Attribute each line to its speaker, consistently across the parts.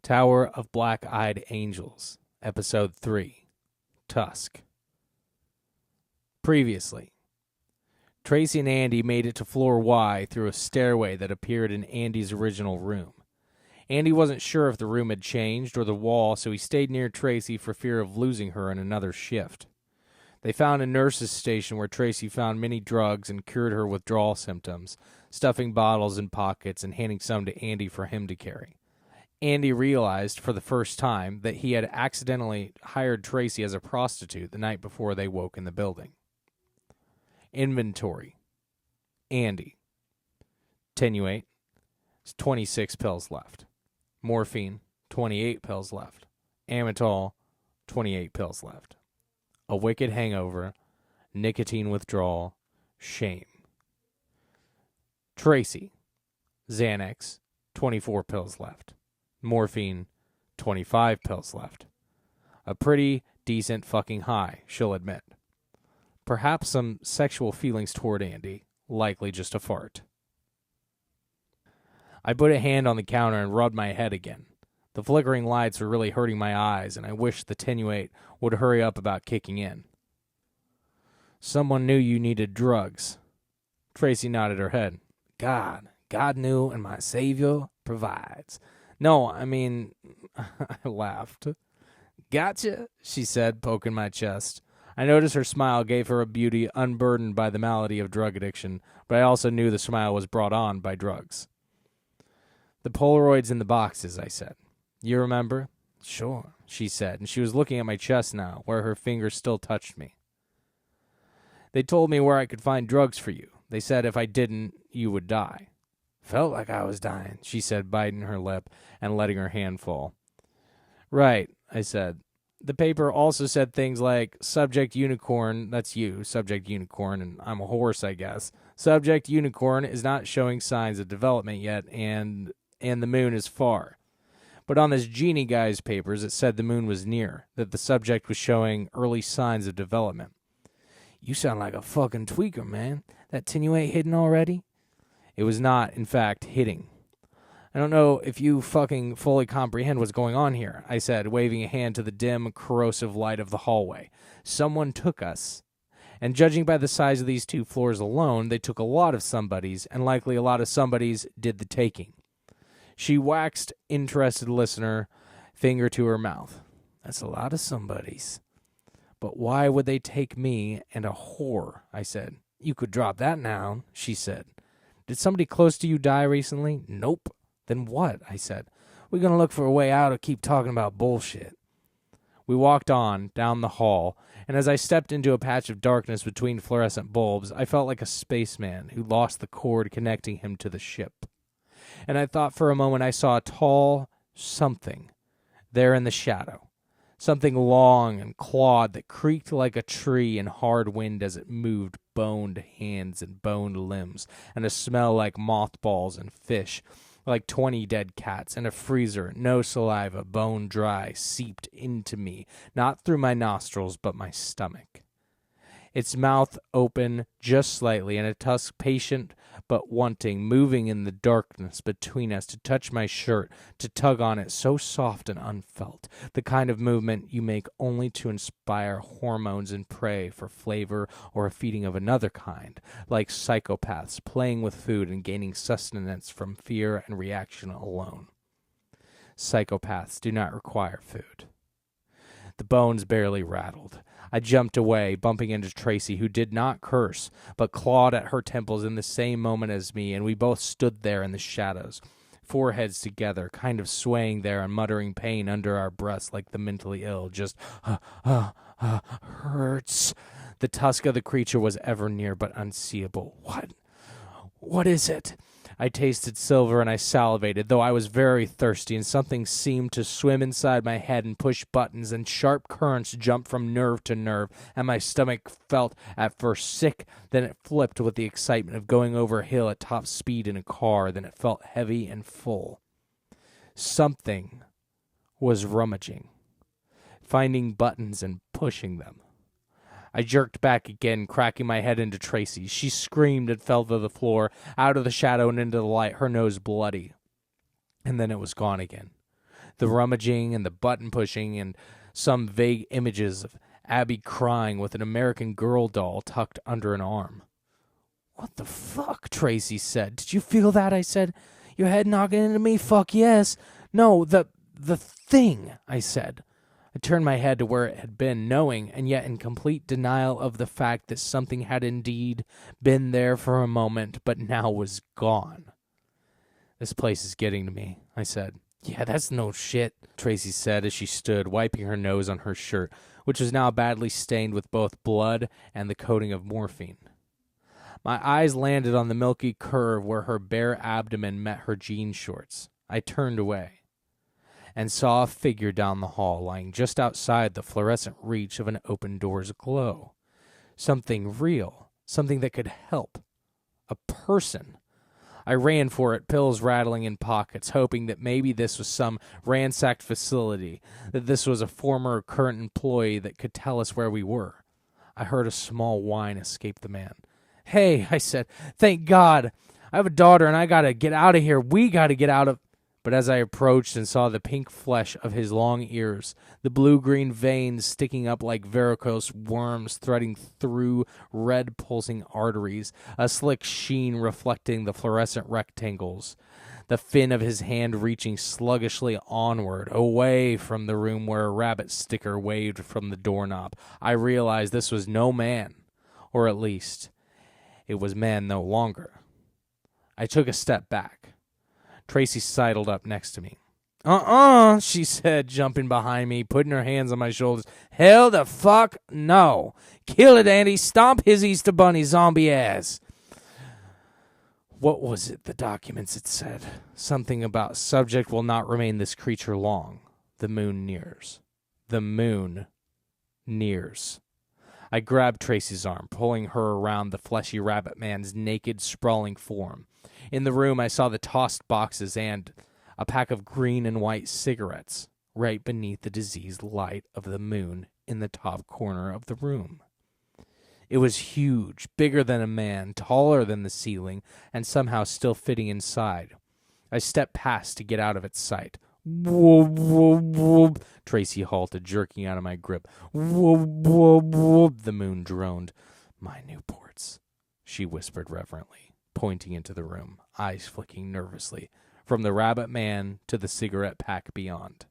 Speaker 1: Tower of Black-Eyed Angels, Episode 3, Tusk. Previously, Tracy and Andy made it to floor Y through a stairway that appeared in Andy's original room. Andy wasn't sure if the room had changed or the wall, so he stayed near Tracy for fear of losing her in another shift. They found a nurse's station where Tracy found many drugs and cured her withdrawal symptoms, stuffing bottles in pockets and handing some to Andy for him to carry. Andy realized for the first time that he had accidentally hired Tracy as a prostitute the night before they woke in the building. Inventory. Andy. Tenuate. 26 pills left. Morphine. 28 pills left. Amitol. 28 pills left. A wicked hangover. Nicotine withdrawal. Shame. Tracy. Xanax. 24 pills left. Morphine, 25 pills left. A pretty decent fucking high, she'll admit. Perhaps some sexual feelings toward Andy, likely just a fart. I put a hand on the counter and rubbed my head again. The flickering lights were really hurting my eyes, and I wished the tenuate would hurry up about kicking in. Someone knew you needed drugs. Tracy nodded her head. God knew, and my Savior provides. No, I mean, I laughed. Gotcha, she said, poking my chest. I noticed her smile gave her a beauty unburdened by the malady of drug addiction, but I also knew the smile was brought on by drugs. The Polaroids in the boxes, I said. You remember? Sure, she said, and she was looking at my chest now, where her fingers still touched me. They told me where I could find drugs for you. They said if I didn't, you would die. Felt like I was dying, she said, biting her lip and letting her hand fall. Right, I said. The paper also said things like, subject unicorn, that's you, subject unicorn, and I'm a horse, I guess. Subject unicorn is not showing signs of development yet, and the moon is far. But on this genie guy's papers, it said the moon was near, that the subject was showing early signs of development. You sound like a fucking tweaker, man. That tenuate hidden already? It was not, in fact, hitting. I don't know if you fucking fully comprehend what's going on here, I said, waving a hand to the dim, corrosive light of the hallway. Someone took us. And judging by the size of these 2 floors alone, they took a lot of somebodies, and likely a lot of somebodies did the taking. She waxed interested listener, finger to her mouth. That's a lot of somebodies. But why would they take me and a whore, I said. You could drop that noun, she said. Did somebody close to you die recently? Nope. Then what? I said. We're going to look for a way out or keep talking about bullshit. We walked on, down the hall, and as I stepped into a patch of darkness between fluorescent bulbs, I felt like a spaceman who lost the cord connecting him to the ship. And I thought for a moment I saw a tall something there in the shadow. Something long and clawed that creaked like a tree in hard wind as it moved, boned hands and boned limbs, and a smell like mothballs and fish, like 20 dead cats, and a freezer, no saliva, bone dry, seeped into me, not through my nostrils, but my stomach. Its mouth open just slightly, and a Tusk patient but wanting, moving in the darkness between us to touch my shirt, to tug on it so soft and unfelt, the kind of movement you make only to inspire hormones and prey for flavor or a feeding of another kind, like psychopaths playing with food and gaining sustenance from fear and reaction alone. Psychopaths do not require food. The bones barely rattled. I jumped away, bumping into Tracy, who did not curse, but clawed at her temples in the same moment as me, and we both stood there in the shadows, foreheads together, kind of swaying there and muttering pain under our breaths like the mentally ill, just, hurts. The tusk of the creature was ever near, but unseeable. What is it? I tasted silver and I salivated, though I was very thirsty, and something seemed to swim inside my head and push buttons, and sharp currents jumped from nerve to nerve, and my stomach felt at first sick, then it flipped with the excitement of going over a hill at top speed in a car, then it felt heavy and full. Something was rummaging, finding buttons and pushing them. I jerked back again, cracking my head into Tracy. She screamed and fell to the floor, out of the shadow and into the light, her nose bloody. And then it was gone again. the rummaging and the button pushing and some vague images of Abby crying with an American Girl doll tucked under an arm. "What the fuck?" Tracy said. "Did you feel that?" I said. "Your head knocking into me? Fuck yes." "No, the thing," I said. I turned my head to where it had been, knowing and yet in complete denial of the fact that something had indeed been there for a moment, but now was gone. "This place is getting to me," I said. "Yeah, that's no shit," Tracy said as she stood, wiping her nose on her shirt, which was now badly stained with both blood and the coating of morphine. My eyes landed on the milky curve where her bare abdomen met her jean shorts. I turned away and saw a figure down the hall lying just outside the fluorescent reach of an open door's glow. Something real, something that could help. A person. I ran for it, pills rattling in pockets, hoping that maybe this was some ransacked facility, that this was a former or current employee that could tell us where we were. I heard a small whine escape the man. "Hey," I said, "thank God. I have a daughter and I gotta get out of here. We gotta get out of..." But as I approached and saw the pink flesh of his long ears, the blue-green veins sticking up like varicose worms threading through red pulsing arteries, a slick sheen reflecting the fluorescent rectangles, the fin of his hand reaching sluggishly onward, away from the room where a rabbit sticker waved from the doorknob, I realized this was no man, or at least, it was man no longer. I took a step back. Tracy sidled up next to me. She said, jumping behind me, putting her hands on my shoulders. "Hell the fuck no. Kill it, Andy. Stomp his Easter Bunny zombie ass." What was it the documents had said? Something about subject will not remain this creature long. The moon nears. The moon nears. I grabbed Tracy's arm, pulling her around the fleshy rabbit man's naked, sprawling form. In the room, I saw the tossed boxes and a pack of green and white cigarettes right beneath the diseased light of the moon in the top corner of the room. It was huge, bigger than a man, taller than the ceiling, and somehow still fitting inside. I stepped past to get out of its sight. "Whoop, whoop, whoop." Tracy halted, jerking out of my grip. "Whoop, whoop, whoop." The moon droned. "My Newports," she whispered reverently, pointing into the room, eyes flicking nervously, from the rabbit man to the cigarette pack beyond.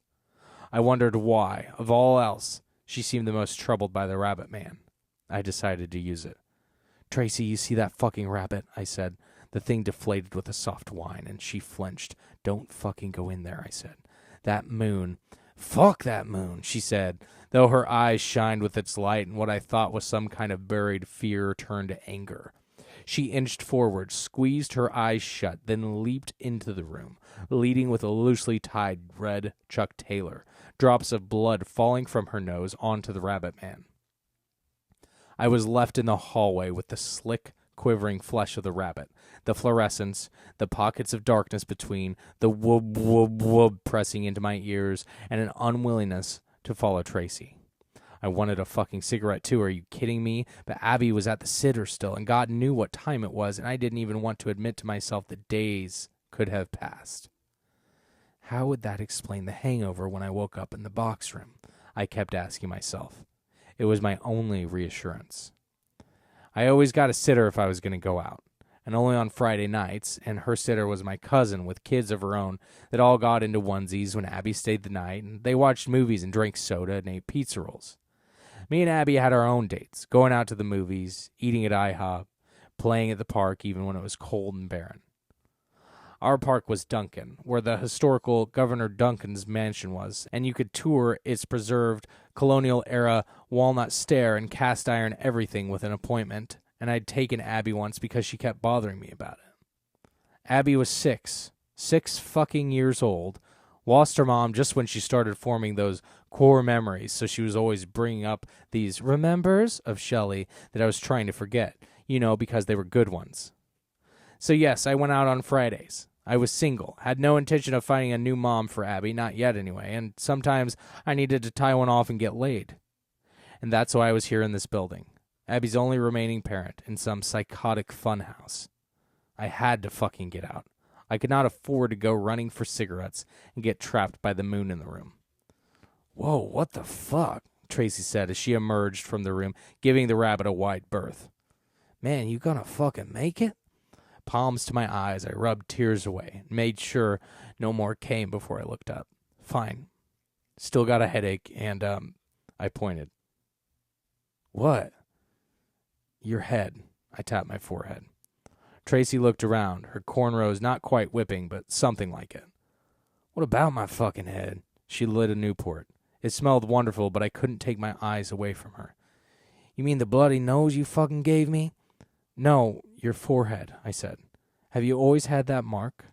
Speaker 1: I wondered why, of all else, she seemed the most troubled by the rabbit man. I decided to use it. "Tracy, you see that fucking rabbit?" I said. The thing deflated with a soft whine, and she flinched. "Don't fucking go in there," I said. "That moon..." "Fuck that moon," she said, though her eyes shined with its light, and what I thought was some kind of buried fear turned to anger. She inched forward, squeezed her eyes shut, then leaped into the room, leading with a loosely tied red Chuck Taylor, drops of blood falling from her nose onto the rabbit man. I was left in the hallway with the slick, quivering flesh of the rabbit, the fluorescence, the pockets of darkness between, the whoop, whoop, whoop pressing into my ears, and an unwillingness to follow Tracy. I wanted a fucking cigarette too, are you kidding me? But Abby was at the sitter still, and God knew what time it was, and I didn't even want to admit to myself that days could have passed. How would that explain the hangover when I woke up in the box room? I kept asking myself. It was my only reassurance. I always got a sitter if I was going to go out, and only on Friday nights, and her sitter was my cousin with kids of her own that all got into onesies when Abby stayed the night, and they watched movies and drank soda and ate pizza rolls. Me and Abby had our own dates, going out to the movies, eating at IHOP, playing at the park even when it was cold and barren. Our park was Duncan, where the historical Governor Duncan's mansion was, and you could tour its preserved colonial-era walnut stair and cast-iron everything with an appointment, and I'd taken Abby once because she kept bothering me about it. Abby was 6 fucking years old, lost her mom just when she started forming those core memories, so she was always bringing up these remembers of Shelley that I was trying to forget, because they were good ones. So yes, I went out on Fridays. I was single, had no intention of finding a new mom for Abby, not yet anyway, and sometimes I needed to tie one off and get laid. And that's why I was here in this building, Abby's only remaining parent in some psychotic funhouse. I had to fucking get out. I could not afford to go running for cigarettes and get trapped by the moon in the room. "Whoa, what the fuck?" Tracy said as she emerged from the room, giving the rabbit a wide berth. "Man, you gonna fucking make it?" Palms to my eyes, I rubbed tears away and made sure no more came before I looked up. "Fine. Still got a headache and, I pointed. "What?" "Your head." I tapped my forehead. Tracy looked around, her cornrows not quite whipping, but something like it. "What about my fucking head?" She lit a Newport. It smelled wonderful, but I couldn't take my eyes away from her. "You mean the bloody nose you fucking gave me?" "No, your forehead," I said. "Have you always had that mark?"